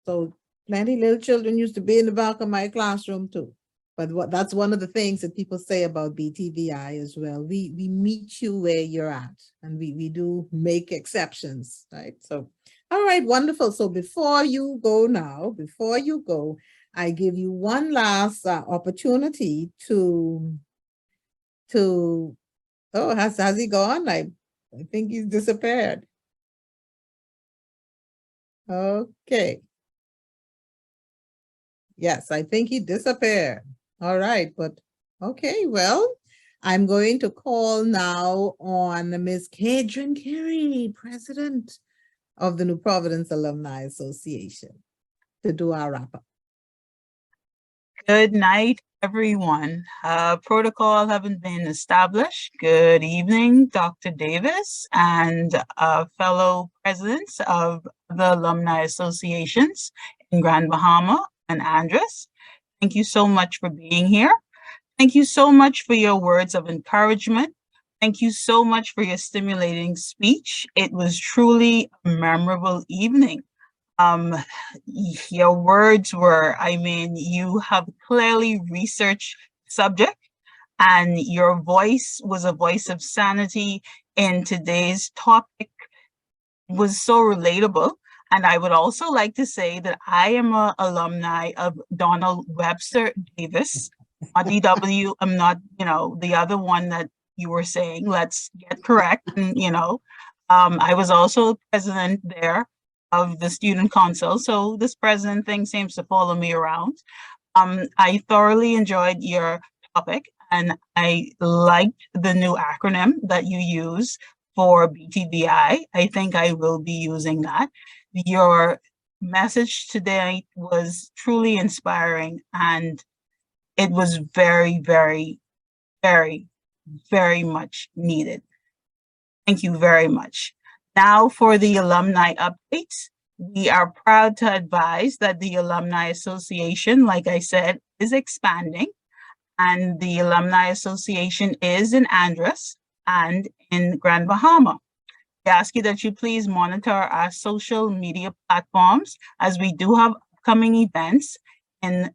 So plenty little children used to be in the back of my classroom too. But that's one of the things that people say about BTVI as well. We meet you where you're at, and we do make exceptions, right? So, all right, wonderful. So before you go, I give you one last opportunity to, oh, has he gone? I think he's disappeared. Okay. Yes, I think he disappeared. All right, but okay, well, I'm going to call now on Ms. Kadrin Carey, President of the New Providence Alumni Association, to do our wrap-up. Good night, everyone. Protocol haven't been established. Good evening, Dr. Davis and fellow presidents of the Alumni Associations in Grand Bahama and Andros. Thank you so much for being here. Thank you so much for your words of encouragement. Thank you so much for your stimulating speech. It was truly a memorable evening. Your words were, I mean, you have clearly researched subject, and your voice was a voice of sanity in today's topic, was so relatable. And I would also like to say that I am an alumni of Donald Webster Davis, DW. I'm not, the other one that you were saying, let's get correct. And, I was also president there of the student council. So this president thing seems to follow me around. I thoroughly enjoyed your topic, and I liked the new acronym that you use for BTVI. I think I will be using that. Your message today was truly inspiring, and it was very, very, very, very much needed. Thank you very much. Now for the alumni updates. We are proud to advise that the Alumni Association, like I said, is expanding, and the Alumni Association is in Andros and in Grand Bahama. We ask you that you please monitor our social media platforms, as we do have upcoming events in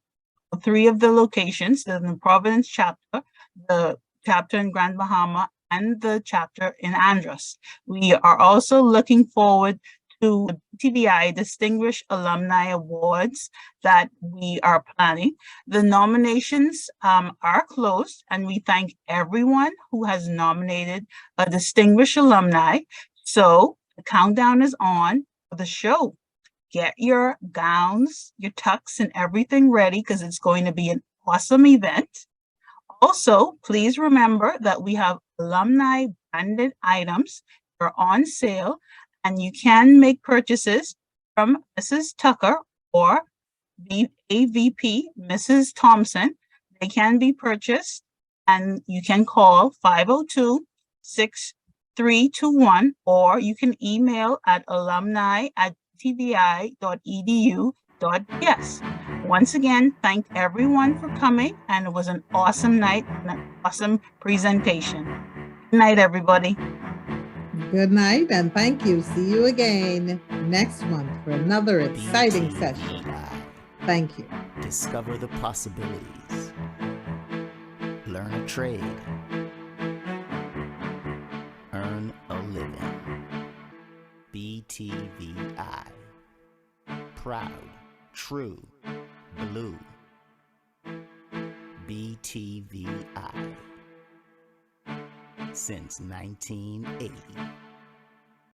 3 of the locations: the Proverbs Chapter, the chapter in Grand Bahama, and the chapter in Andros. We are also looking forward to the BTVI Distinguished Alumni Awards that we are planning. The nominations are closed, and we thank everyone who has nominated a distinguished alumni. So the countdown is on for the show. Get your gowns, your tux, and everything ready, because it's going to be an awesome event. Also, please remember that we have alumni branded items that are on sale, and you can make purchases from Mrs. Tucker or the AVP, Mrs. Thompson. They can be purchased, and you can call 502-6321, or you can email at alumni@tvi.edu.yes. Once again, thank everyone for coming, and it was an awesome night and an awesome presentation. Good night, everybody. Good night, and thank you. See you again next month for another exciting session. BTVI. Thank you. Discover the possibilities. Learn a trade. Earn a living. BTVI. Proud, true, blue. BTVI. Since 1980.